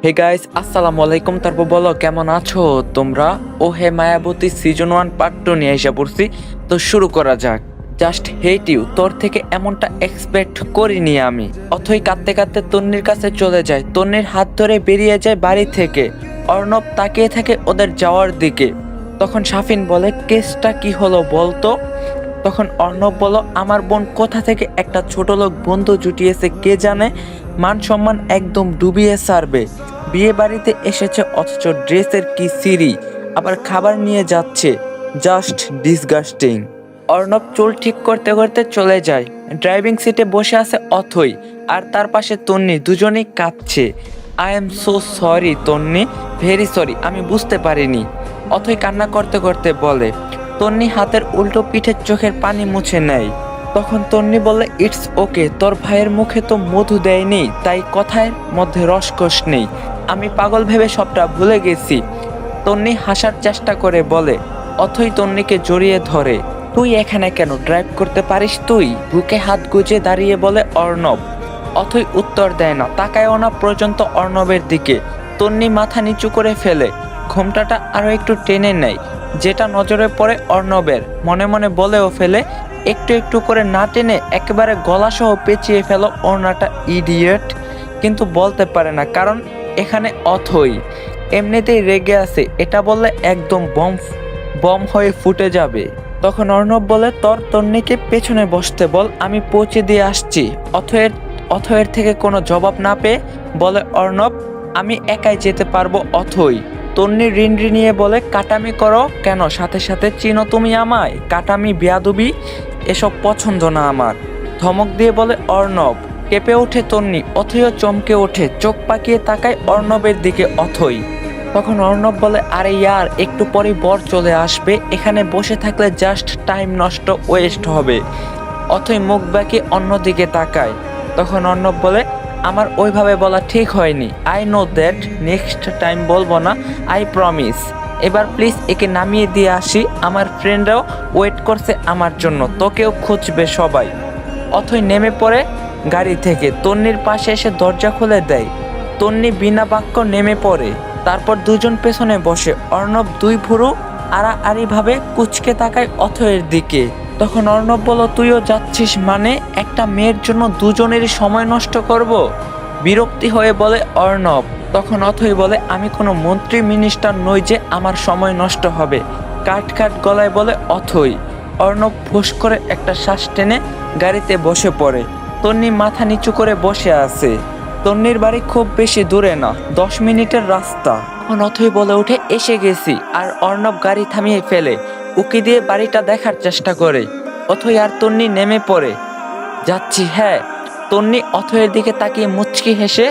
Hey guys, আসসালামু আলাইকুম। তারপর বলো কেমন আছো তোমরা? ও হে মায়াবতী সিজন 1 পার্ট 2 নিয়ে এসে পড়ছি। তো শুরু করা যাক। জাস্ট হেট ইউ, তোর থেকে এমনটা এক্সপেক্ট করিনি আমি। অথই কাঁদতে কাঁদতে তন্নির কাছে চলে যায়, তন্নির হাত ধরে বেরিয়ে যায় বাড়ি থেকে। অর্ণব তাকিয়ে থাকে ওদের যাওয়ার দিকে। তখন শাফিন বলে, কেসটা কি হলো বলতো? তখন অর্ণব বলল, আমার বোন কোথা থেকে একটা ছোট লোক বন্ধু জুটিয়েছে কে জানে, মান সম্মান একদম ডুবিয়ে ছাড়বে। বিয়ে বাড়িতে এসেছে অথচ ড্রেসের কি সিরি, আবার খাবার নিয়ে যাচ্ছে। Just disgusting. অর্ণব চুল ঠিক করতে করতে চলে যায়। ড্রাইভিং সিটে বসে আছে অথই, আর তার পাশে তন্নি, দুজনেই কাঁদছে। I am so sorry Tonni, very sorry, আমি বুঝতে পারিনি। অথই কান্না করতে করতে বলে। তন্নি হাতের উল্টো পিঠের চোখের পানি মুছে নেয়। তখন তন্নি বলে, ইটস ওকে, তোর ভাইয়ের মুখে তো মধু দেয়নি, তাই কথার মধ্যে রসকস নেই। আমি পাগল ভেবে সবটা ভুলে গেছি। তন্নি হাসার চেষ্টা করে বলে। অথই তন্নিকে জড়িয়ে ধরে। তুই এখানে কেন, ড্রাইভ করতে পারিস তুই? বুকে হাত গুজে দাঁড়িয়ে বলে অর্ণব। অথই উত্তর দেয় না, তাকায়ও না পর্যন্ত অর্ণবের দিকে। তন্নি মাথা নিচু করে ফেলে, ঘোমটাটা আরো একটু টেনে নেয়, যেটা নজরে পড়ে অর্ণবের। মনে মনে বলেও ফেলে, একটু একটু করে না টেনে একেবারে গলাসহ পেঁচিয়ে ফেলো ওড়নাটা ইডিয়েট। কিন্তু বলতে পারে না, কারণ এখানে অথই এমনিতেই রেগে আছে, এটা বললে একদম বম বম হয়ে ফুটে যাবে। তখন অর্ণব বলে, তোর তন্নিকে পেছনে বসতে বল, আমি পৌঁছে দিয়ে আসছি। অথয়ের থেকে কোনো জবাব না পেয়ে বলে অর্ণব, আমি একাই যেতে পারবো অথই। তন্নি রিনরিনিয়ে বলে, কাটামি করো কেন? সাথে সাথে চিনো তুমি আমায়? কাটামি, বেয়াদবি এসব পছন্দ না আমার। ধমক দিয়ে বলে অর্ণব। কেঁপে ওঠে তন্নি, অথইও চমকে ওঠে, চোখ পাকিয়ে তাকায় অর্ণবের দিকে অথই। তখন অর্ণব বলে, আরে ইয়ার, একটু পরে বর চলে আসবে, এখানে বসে থাকলে জাস্ট টাইম নষ্ট, ওয়েস্ট হবে। অথই মুখ বাঁকিয়ে অন্যদিকে তাকায়। তখন অর্ণব বলে, আমার ওইভাবে বলা ঠিক হয়নি। I know that, next time বলবো না, আই প্রমিস। এবার প্লিজ একে নামিয়ে দিয়ে আসি, আমার ফ্রেন্ডরাও ওয়েট করছে আমার জন্য, তোকেও খুঁজবে সবাই। অথই নেমে পড়ে গাড়ি থেকে, তন্নির পাশে এসে দরজা খুলে দেয়। তন্নি বিনা বাক্য নেমে পড়ে। তারপর দুজন পেছনে বসে। অর্ণব দুই ভুরু আড়াআড়িভাবে কুঁচকে তাকায় অথয়ের দিকে। তখন অর্ণব বলল, তুইও যাচ্ছিস মানে? একটা মেয়ের জন্য দুজনেরই সময় নষ্ট করব? বিরক্তি হয়ে বলে অর্ণব। তখন অথই বলে, আমি কোনো মন্ত্রী মিনিস্টার নই যে আমার সময় নষ্ট হবে। কাট কাট গলায় বলে অথই। অর্ণব ফোঁস করে একটা শ্বাস টেনে গাড়িতে বসে পড়ে। তন্নি মাথা নিচু করে বসে আছে। তন্নির বাড়ি খুব বেশি দূরে না, 10 মিনিটের রাস্তা। তখন অথই বলে উঠে, এসে গেছি। আর অর্ণব গাড়ি থামিয়ে ফেলে, উকি দিয়ে বাড়িটা দেখার চেষ্টা করে। অথই আর তন্নি নেমে পড়ে। যাচ্ছি, হ্যাঁ। তন্নি অথয়ের দিকে তাকিয়ে মুচকি হেসে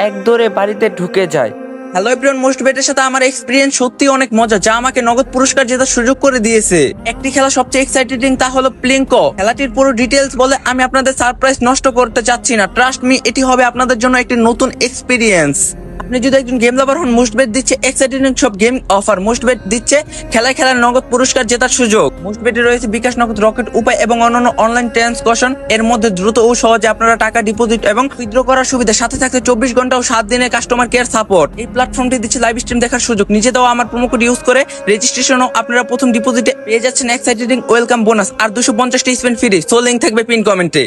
এক দৌড়ে বাড়িতে ঢুকে যায়। হ্যালো এভরিওয়ান, মোস্ট বেটের সাথে আমার এক্সপিরিয়েন্স সত্যি অনেক মজা, যা আমাকে নগদ পুরস্কার জেতার সুযোগ করে দিয়েছে। একটি খেলা সবচেয়ে এক্সাইটিং, তা হলো প্লিঙ্কো। খেলাটির পুরো ডিটেলস বলে আমি আপনাদের সারপ্রাইজ নষ্ট করতে চাচ্ছি না। ট্রাস্ট মি, এটি হবে আপনাদের জন্য একটি নতুন এক্সপিরিয়েন্স। আপনি যদি একজন গেম লাভার হন, মোস্ট বেট দিচ্ছে এক্সাইটিং সব গেম অফার। মোস্ট বেট দিচ্ছে খেলায় খেলার নগদ পুরস্কার জেতার সুযোগ। মোস্ট বেটে রয়েছে বিকাশ, নগদ, রকেট, উপায় এবং অন্যান্য অনলাইন ট্রান্সকশন। এর মধ্যে দ্রুত ও সহজে আপনারা টাকা ডিপোজিট এবং উইথড্র করার সুবিধা, সাথে থাকতে 24 ঘন্টা ও 7 দিনের কাস্টমার কেয়ার সাপোর্ট। এই প্ল্যাটফর্মটি দিচ্ছে লাইভ স্ট্রিম দেখার সুযোগ। নিজে দেওয়া আমার প্রোমো কোড ইউজ করে রেজিস্ট্রেশনও আপনারা প্রথম ডিপোজিটে পেয়ে যাচ্ছেন এক্সাইটিং ওয়েলকাম বোনাস আর 250টি স্পেন ফ্রি। সো লিংক থাকবে পিন কমেন্টে।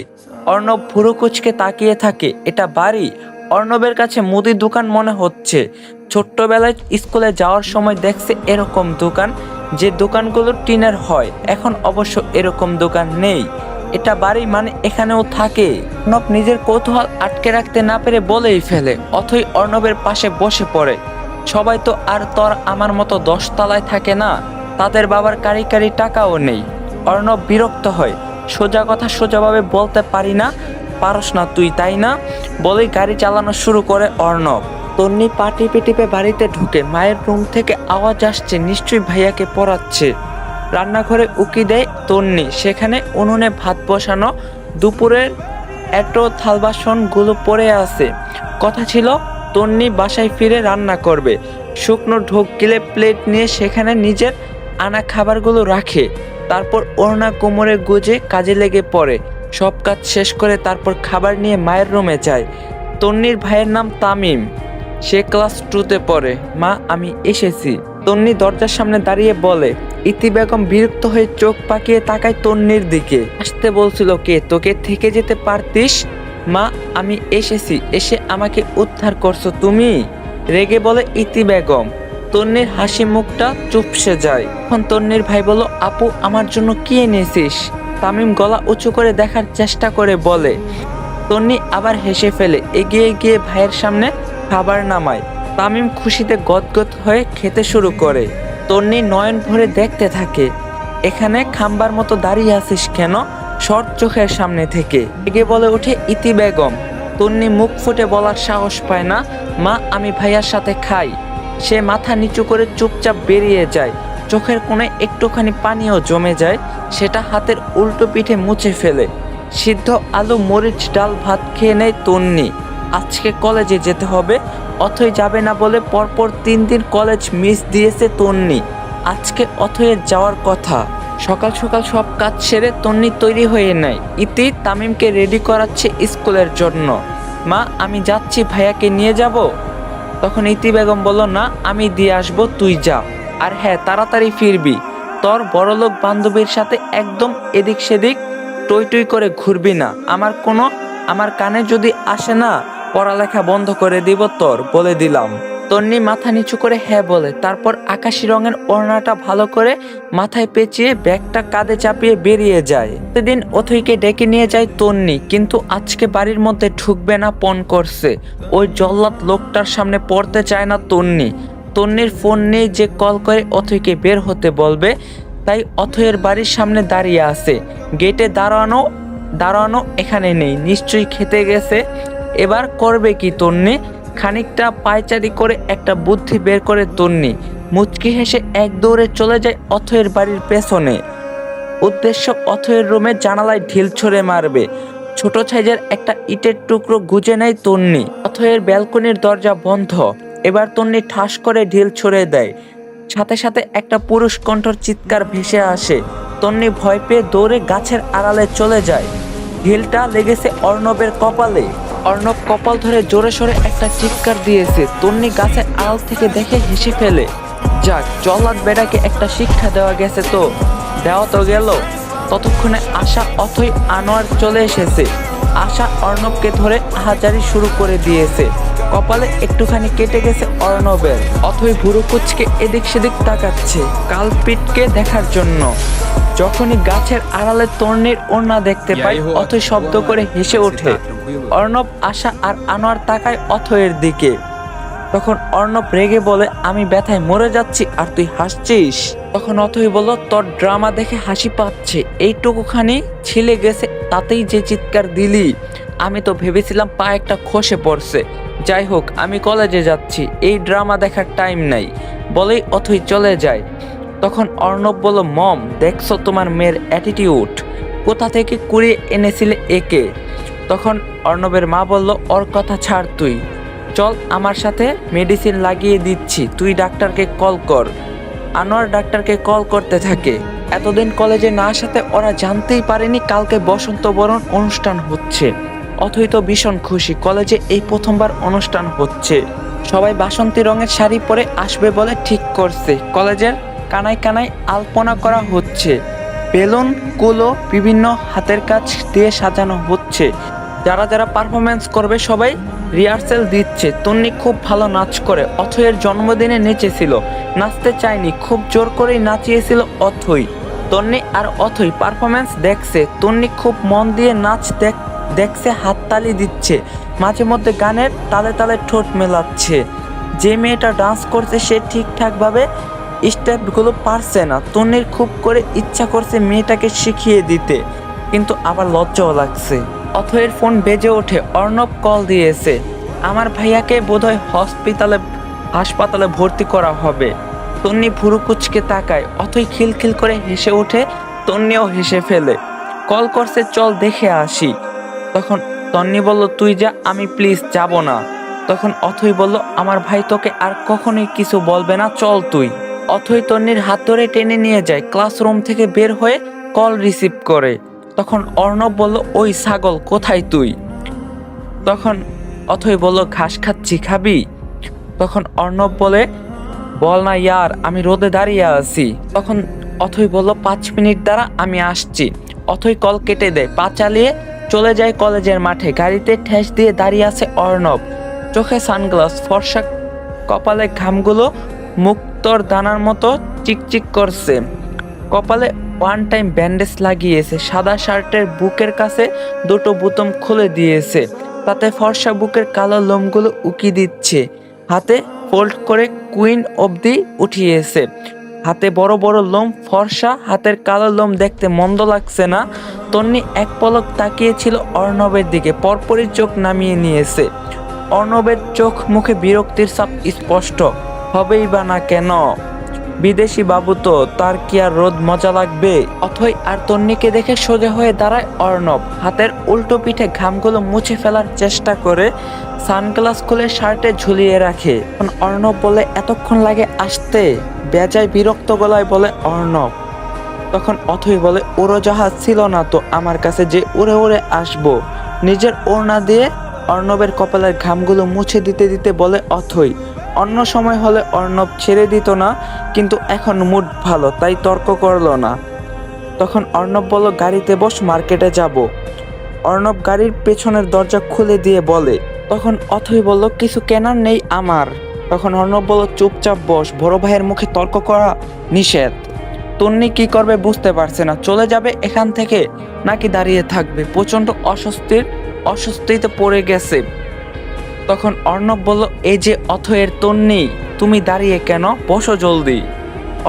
অর্ণব ভুরু কুচকে তাকিয়ে থাকে। এটা বাড়ি? অর্ণবের কাছে মুদির দোকান মনে হচ্ছে। ছোট্টবেলায় স্কুলে যাওয়ার সময় দেখছে এরকম দোকান, যে দোকানগুলো টিনের হয়। এখন অবশ্য এরকম দোকান নেই। এটা বাড়ি মানে এখানেও থাকে? অর্ণব নিজের কৌতূহল আটকে রাখতে না পেরে বলেই ফেলে। অথই অর্ণবের পাশে বসে পড়ে। সবাই তো আর তোর আমার মতো 10 তলায় থাকে না, তাদের বাবার কারি কারি টাকাও নেই। অর্ণব বিরক্ত হয়। সোজা কথা সোজাভাবে বলতে পারি না? পারস না তুই, তাই না? বলেই গাড়ি চালানো শুরু করে অর্ণব। তন্নি পা টিপে টিপে বাড়িতে ঢুকে। মায়ের রুম থেকে আওয়াজ আসছে, নিশ্চয়ই ভাইয়াকে পড়াচ্ছে। রান্নাঘরে উকি দেয় তন্নি, সেখানে উনুনে ভাত বসানো। দুপুরের এটো থাল বাসনগুলো পড়ে আছে। কথা ছিল তন্নি বাসায় ফিরে রান্না করবে। শুকনো ঢোক গিলে প্লেট নিয়ে সেখানে নিজের আনা খাবারগুলো রাখে। তারপর ওড়না কোমরে গুজে কাজে লেগে পড়ে। সব কাজ শেষ করে তারপর খাবার নিয়ে মায়ের রুমে যায়। তন্নির ভাইয়ের নাম তামিম। সে ক্লাস 2-তে পড়ে। মা আমি এসেছি। তন্নি দরজার সামনে দাঁড়িয়ে বলে। ইতি বেগম বিরক্ত হয়ে চোখ পাকিয়ে তাকায় তন্নির দিকে। আসতে বলছিল কে? তোকে থেকে যেতে পারতিস। মা আমি এসেছি, এসে আমাকে উদ্ধার করছো তুমি? রেগে বলে ইতি বেগম। তন্নির হাসি মুখটা চুপসে যায়। তখন তন্নির ভাই বলল, আপু আমার জন্য কি এনেছিস? তামিম গলা উঁচু করে দেখার চেষ্টা করে বলে। তন্নি আবার হেসে ফেলে, এগিয়ে গিয়ে ভাইয়ের সামনে খাবার নামায়। তামিম খুশিতে গদগদ হয়ে খেতে শুরু করে। তন্নি নয়ন ভরে দেখতে থাকে। এখানে খাম্বার মতো দাঁড়িয়ে আছিস কেন? শর্ট চোখের সামনে থেকে এগিয়ে বলে ওঠে ইতি বেগম। তন্নি মুখ ফুটে বলার সাহস পায় না, মা আমি ভাইয়ার সাথে খাই। সে মাথা নিচু করে চুপচাপ বেরিয়ে যায়। চোখের কোণে একটুখানি পানিও জমে যায়, সেটা হাতের উল্টো পিঠে মুছে ফেলে। সিদ্ধ আলু মরিচ ডাল ভাত খেয়ে নেয় তন্নি। আজকে কলেজে যেতে হবে। অথই যাবে না বলে পরপর 3 দিন কলেজ মিস দিয়েছে তন্নি। আজকে অথয়ের যাওয়ার কথা। সকাল সকাল সব কাজ সেরে তন্নি তৈরি হয়ে নেয়। ইতি তামিমকে রেডি করাচ্ছে স্কুলের জন্য। মা আমি যাচ্ছি, ভাইয়াকে নিয়ে যাব। তখন ইতি বেগম বলল, না আমি দিয়ে আসবো, তুই যা। আর হ্যাঁ তাড়াতাড়ি ফিরবি। তোর বড়লোক বান্ধবীর সাথে একদম এদিক সেদিক টই টই করে ঘুরবি না। আমার কানে যদি আসে না, পড়ালেখা বন্ধ করে দিব তোর, বলে দিলাম। তন্নি মাথা নিচু করে হ্যাঁ বলে। তারপর আকাশি রঙের ওড়নাটা ভালো করে মাথায় পেঁচিয়ে ব্যাগটা কাঁধে চাপিয়ে বেরিয়ে যায়। প্রতিদিন অথইকে ডেকে নিয়ে যায় তন্নি, কিন্তু আজকে বাড়ির মধ্যে ঢুকবে না পণ করছে। ওই জল্লাদ লোকটার সামনে পড়তে চায় না তন্নি। তন্নির ফোন নেই যে কল করে অথইকে বের হতে বলবে, তাই অথয়ের বাড়ির সামনে দাঁড়িয়ে আছে। গেটে দাঁড়ানো এখানে নেই, নিশ্চয়ই খেতে গেছে। এবার করবে কি তন্নি? খানিকটা পায়চারি করে একটা বুদ্ধি বের করে তন্নি মুচকি হেসে এক দৌড়ে চলে যায় অথয়ের বাড়ির পেছনে। উদ্দেশ্য অথয়ের রুমে জানালায় ঢিল ছুঁড়ে মারবে। ছোট সাইজের একটা ইটের টুকরো গুজে নেয় তন্নি। অথয়ের ব্যালকনির দরজা বন্ধ। এবার তন্নি ঠাস করে ঢিল ছুঁড়ে দেয়। সাথে সাথে একটা পুরুষ কণ্ঠর চিৎকার ভেসে আসে। তন্নি ভয় পেয়ে দৌড়ে গাছের আড়ালে চলে যায়। ঢিলটা লেগেছে অর্ণবের কপালে। অর্ণব কপাল ধরে জোরে সোরে একটা চিৎকার দিয়েছে। তন্নি গাছের আড়াল থেকে দেখে হেসে ফেলে। যাক, জল্লাদ বেটাকে একটা শিক্ষা দেওয়া গেছে তো। দেওয়া তো গেল। ততক্ষণে আশা অথই আনোয়ার চলে এসেছে। আশা অর্ণবকে ধরে আহাজারি শুরু করে দিয়েছে। কপালে একটুখানি কেটে গেছে অর্ণবের। অথই ভুরু কুচকে এদিক সেদিক তাকাচ্ছে কালপিটকে দেখার জন্য। যখনই গাছের আড়ালে তন্নির ওড়না দেখতে পায়, অথই শব্দ করে হেসে ওঠে। অর্ণব, আশা আর আনোয়ার তাকায় অথয়ের দিকে। তখন অর্ণব রেগে বলে, আমি ব্যথায় মরে যাচ্ছি আর তুই হাসছিস। তখন অথই বলল, তোর ড্রামা দেখে হাসি পাচ্ছে। এইটুকুখানি ছিলে গেছে, তাতেই যে চিৎকার দিলি। আমি তো ভেবেছিলাম পা একটা খসে পড়ছে। যাই হোক, আমি কলেজে যাচ্ছি, এই ড্রামা দেখার টাইম নাই, বলেই অথই চলে যায়। তখন অর্ণব বলল, মম দেখছো তোমার মেয়ের অ্যাটিটিউড, কোথা থেকে কুড়িয়ে এনেছিলে একে? তখন অর্ণবের মা বলল, ওর কথা ছাড়, তুই চল আমার সাথে, মেডিসিন লাগিয়ে দিচ্ছি, তুই ডাক্তারকে কল কর। আনোয়ার ডাক্তারকে কল করতে থাকে। এতদিন কলেজে না আসাতে ওরা জানতেই পারেনি কালকে বসন্ত বরণ অনুষ্ঠান হচ্ছে। অথই তো ভীষণ খুশি, কলেজে এই প্রথমবার অনুষ্ঠান হচ্ছে। সবাই বাসন্তী রঙের শাড়ি পরে আসবে বলে ঠিক করছে। কলেজের কানায় কানায় আলপনা করা হচ্ছে। বেলুন কুলো বিভিন্ন হাতের কাজ দিয়ে সাজানো হচ্ছে। যারা যারা পারফরমেন্স করবে সবাই রিহার্সেল দিচ্ছে। তন্নি খুব ভালো নাচ করে। অথয়ের জন্মদিনে নেচেছিল, নাচতে চায়নি, খুব জোর করেই নাচিয়েছিল অথই। তন্নি আর অথই পারফরমেন্স দেখছে। তন্নি খুব মন দিয়ে নাচ দেখছে, হাততালি দিচ্ছে, মাঝে মধ্যে গানের তালে তালে ঠোঁট মেলাচ্ছে। যে মেয়েটা ডান্স করছে সে ঠিকঠাকভাবে স্টেপগুলো পারছে না। তন্নির খুব করে ইচ্ছা করছে মেয়েটাকে শিখিয়ে দিতে, কিন্তু আবার লজ্জাও লাগছে। অথয়ের ফোন বেজে ওঠে। অর্ণব কল দিয়েছে। আমার ভাইয়াকে বোধহয় হাসপাতালে ভর্তি করা হবে। তন্নি ভুরু কুচকে তাকায়। অথই খিলখিল করে হেসে ওঠে। তন্নিও হেসে ফেলে। কল করছে, চল দেখে আসি। তখন তন্নি বলল, তুই যা, আমি প্লিজ যাব না। তখন অথই বলল, আমার ভাই তোকে আর কখনোই কিছু বলবে না, চল তুই। অথই তন্নির হাত ধরে টেনে নিয়ে যায়। ক্লাসরুম থেকে বের হয়ে কল রিসিভ করে। তখন অর্ণব বলল, ওই ছাগল, কোথায় তুই? তখন অথই বলল, ঘাস খাচ্ছি, খাবি? তখন অর্ণব বলে, বল না ইয়ার, আমি রোদে দাঁড়িয়ে আছি। তখন অথই বলল, 5 মিনিট দ্বারা আমি আসছি। অথই কল কেটে দেয়, পা চালিয়ে চলে যায় কলেজের মাঠে। গাড়িতে ঠেস দিয়ে দাঁড়িয়ে আছে অর্ণব, চোখে সানগ্লাস, ফর্সা কপালে ঘামগুলো মুক্তোর দানার মতো চিকচিক করছে। কপালে ওয়ান টাইম ব্যান্ডেজ লাগিয়েছে, সাদা শার্টের বুকের কাছে দুটো বোতাম খুলে দিয়েছে, তাতে ফর্সা বুকের কালো লোমগুলো উকি দিচ্ছে। হাতে ফোল্ড করে কুইন অবধি উঠিয়েছে। হাতে বড় বড় লোম, ফর্সা হাতের কালো লোম দেখতে মন্দ লাগছে না। তন্নি এক পলক তাকিয়েছিল অর্ণবের দিকে, পরপরই চোখ নামিয়ে নিয়েছে। অর্ণবের চোখ মুখে বিরক্তির ছাপ স্পষ্ট। হবেই বা না কেন, বিদেশি বাবু তো, তার কি আর রোদ মজা লাগবে? অথই আর তন্নিকে দেখে সোজা হয়ে দাঁড়ায় অর্ণব, হাতের উল্টো পিঠে ঘামগুলো মুছে ফেলার চেষ্টা করে সানগ্লাস খুলে শার্টে ঝুলিয়ে রাখে। অর্ণব বলে, এতক্ষণ লাগে আসতে? বেজায় বিরক্ত গলায় বলে অর্ণব। তখন অথই বলে, উড়োজাহাজ ছিল না তো আমার কাছে যে উড়ে উড়ে আসবো। নিজের ওড়না দিয়ে অর্ণবের কপালের ঘামগুলো মুছে দিতে দিতে বলে অথই। অন্য সময় হলে অর্ণব ছেড়ে দিত না, কিন্তু এখন মুড ভালো, তাই তর্ক করলো না। তখন অর্ণব বলল, গাড়িতে বস, মার্কেটে যাব। অর্ণব গাড়ির পেছনের দরজা খুলে দিয়ে বলে। তখন অথই বলল, কিছু কেনার নেই আমার। তখন অর্ণব বলল, চুপচাপ বস, বড় ভাইয়ের মুখে তর্ক করা নিষেধ। তন্নি কি করবে বুঝতে পারছে না, চলে যাবে এখান থেকে নাকি দাঁড়িয়ে থাকবে। প্রচণ্ড অস্বস্তিতে পড়ে গেছে। তখন অর্ণব বলল, এই যে অথয়ের তন্নি, তুমি দাঁড়িয়ে কেন? বসো জলদি।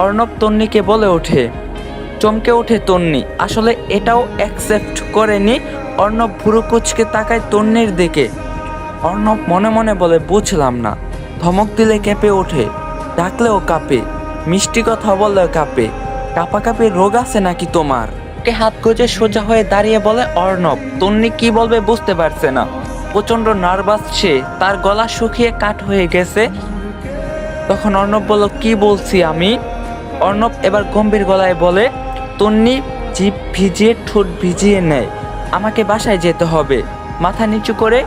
অর্ণব তন্নিকে বলে ওঠে। চমকে ওঠে তন্নি, আসলে এটাও অ্যাকসেপ্ট করেনি। অর্ণব ভুরু কুচকে তাকায় তন্নির দিকে। অর্ণব মনে মনে বলে, বুঝলাম না, ধমক দিলে কেঁপে ওঠে, ডাকলেও কাঁপে, মিষ্টি কথা বললেও কাঁপে। কাঁপাকাঁপি রোগ আছে নাকি তোমার? ওকে হাত গুজে সোজা হয়ে দাঁড়িয়ে বলে অর্ণব। তন্নি কি বলবে বুঝতে পারছে না, প্রচন্ড নার্ভাস সে, তার গলা শুকিয়ে কাঠ হয়ে গেছে। তখন অর্ণব বলল, কি বলছি আমি? অর্ণব এবার গম্ভীর গলায় বলে। তন্নি জিভ ভিজিয়ে ঠোঁট ভিজিয়ে নেয়। আমাকে বাসায় যেতে হবে, মাথা নিচু করে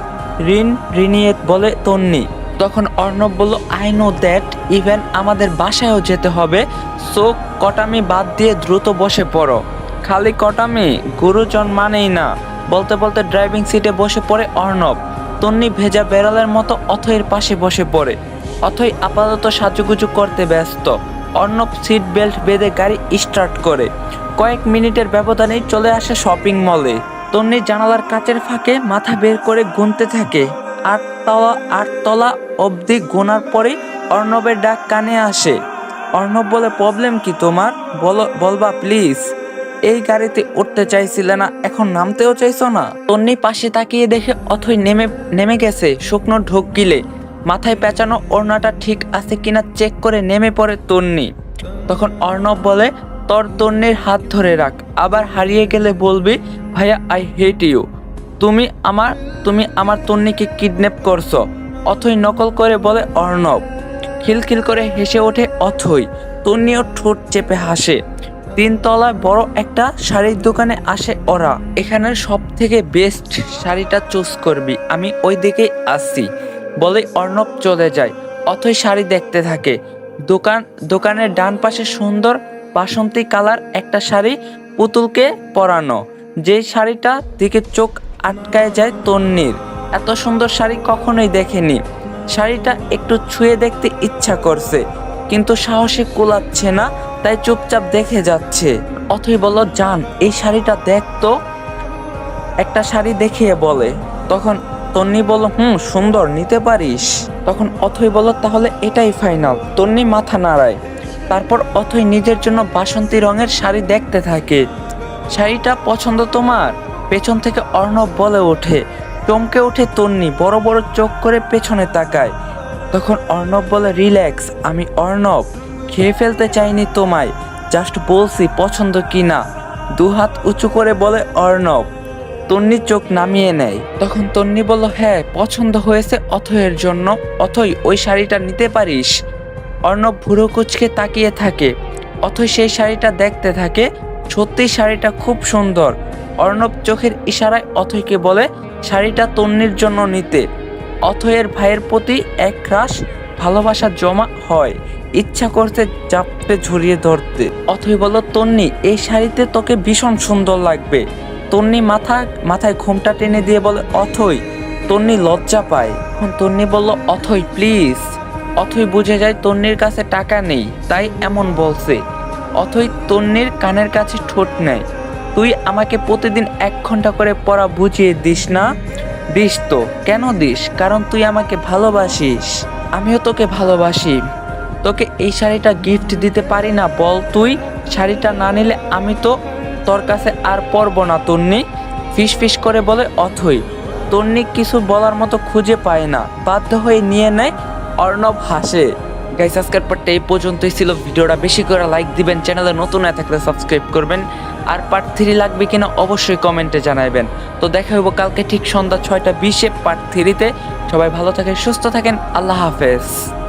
রিনিয়ে বলে তন্নি। তখন অর্ণব বলল, আই নো দ্যাট, ইভেন আমাদের বাসায়ও যেতে হবে। সো কটামি বাদ দিয়ে দ্রুত বসে পড়ো। খালি কটামি গুরুজন মানেই না। বলতে বলতে ড্রাইভিং সিটে বসে পড়ে অর্ণব। তন্নি ভেজা বেড়ালের মতো অথইয়ের পাশে বসে পড়ে। অথই আপাতত সাজুগুজু করতে ব্যস্ত। অর্ণব সিট বেল্ট বেঁধে গাড়ি স্টার্ট করে। কয়েক মিনিটের ব্যবধানেই চলে আসে শপিং মলে। তন্নি জানালার কাচের ফাঁকে মাথা বের করে গুনতে থাকে। আটতলা অবধি গোনার পরেই অর্ণবের ডাক কানে আসে। অর্ণব বলে, প্রবলেম কি তোমার? বলবা প্লিজ। এই গাড়িতে উঠতে চাইছিলে না, এখন নামতেও চাইছো না? তন্নি পাশে তাকিয়ে দেখে অথই নেমে গেছে শুকনো ঢোক গিলে। মাথায় পেঁচানো ওড়নাটা ঠিক আছে কিনা চেক করে নেমে পড়ে তন্নি। তখন অর্ণব বলে, তোর তন্নির হাত ধরে রাখ, আবার হারিয়ে গেলে বলবি ভাইয়া আই হেট ইউ। তুমি আমার তন্নিকে কিডন্যাপ করছো। অথই নকল করে বলে অর্ণব। খিলখিল করে হেসে ওঠে অথই। তন্নিও ঠোঁট চেপে হাসে। 3 তলায় বড় একটা শাড়ির দোকানে আসে ওরা। এখানের সব থেকে বেস্ট শাড়িটা চুজ করবি, আমি ওই দিকেই আসছি বলে অর্ণব চলে যায়। অথই শাড়ি দেখতে থাকে। দোকানের ডান পাশে সুন্দর বাসন্তী কালার একটা শাড়ি পুতুলকে পরানো। যেই শাড়িটা দিকে চোখ আটকায় যায় তন্নির। এত সুন্দর শাড়ি কখনোই দেখেনি। শাড়িটা একটু ছুঁয়ে দেখতে ইচ্ছা করছে, কিন্তু সাহসে কুলাচ্ছে না, তাই চুপচাপ দেখে যাচ্ছে। অথই বলল, জান এই শাড়িটা দেখ তো। একটা শাড়ি দেখিয়ে বলে। তখন তন্নি বলল, সুন্দর, নিতে পারিস। তখন অথই বলল, তাহলে এটাই ফাইনাল। তন্নি মাথা নাড়ায়। তারপর অথই নিজের জন্য বাসন্তী রঙের শাড়ি দেখতে থাকে। শাড়িটা পছন্দ তোমার? পেছন থেকে অর্ণব বলে ওঠে। চমকে ওঠে তন্নি, বড় বড় চোখ করে পেছনে তাকায়। তখন অর্ণব বলে, রিল্যাক্স, আমি অর্ণব, খেয়ে ফেলতে চাইনি তোমায়, জাস্ট বলছি পছন্দ কি না। 2 হাত উঁচু করে বলে অর্ণব। তন্নি চোখ নামিয়ে নেয়। তখন তন্নি বলল, হ্যাঁ পছন্দ হয়েছে অথয়ের জন্য। অথই ওই শাড়িটা নিতে পারিস? অর্ণব ভুরু কুচকে তাকিয়ে থাকে। অথই সেই শাড়িটা দেখতে থাকে। সত্যি শাড়িটা খুব সুন্দর। অর্ণব চোখের ইশারায় অথইকে বলে শাড়িটা তন্নির জন্য নিতে। অথয়ের ভাইয়ের প্রতি এক রাশ ভালোবাসা জমা হয়, ইচ্ছা করছে চাপতে ঝরিয়ে ধরতে। অথই বলল, তন্নি এই শাড়িতে তোকে ভীষণ সুন্দর লাগবে। তন্নি মাথায় ঘোমটা টেনে দিয়ে বলে, অথই। তন্নি লজ্জা পায়। এখন তন্নি বলল, অথই প্লিজ। অথই বুঝে যায় তন্নির কাছে টাকা নেই, তাই এমন বলছে। অথই তন্নির কানের কাছে ঠোঁট নেয়। তুই আমাকে প্রতিদিন 1 ঘন্টা করে পড়া বুঝিয়ে দিস না? দিস তো। কেন দিস? কারণ তুই আমাকে ভালোবাসিস। আমিও তোকে ভালোবাসি। তোকে এই শাড়িটা গিফট দিতে পারি না বল তুই? শাড়িটা না নিলে আমি তো তোর কাছে আর পরবো না। তন্নি ফিস ফিস করে বলে অথই। তন্নি কিছু বলার মতো খুঁজে পায় না, বাধ্য হয়ে নিয়ে নেয়। অর্ণব হাসে। গাইস, আজকের পার্টটা এই পর্যন্তই ছিল। ভিডিওটা বেশি করে লাইক দিবেন, চ্যানেলে নতুন হয়ে থাকলে সাবস্ক্রাইব করবেন, আর পার্ট 3 লাগবে কিনা অবশ্যই কমেন্টে জানাবেন। তো দেখা হইব কালকে ঠিক সন্ধ্যা 6টা 20-এ পার্ট 3-তে। সবাই ভালো থাকেন, সুস্থ থাকেন, আল্লাহ হাফেজ।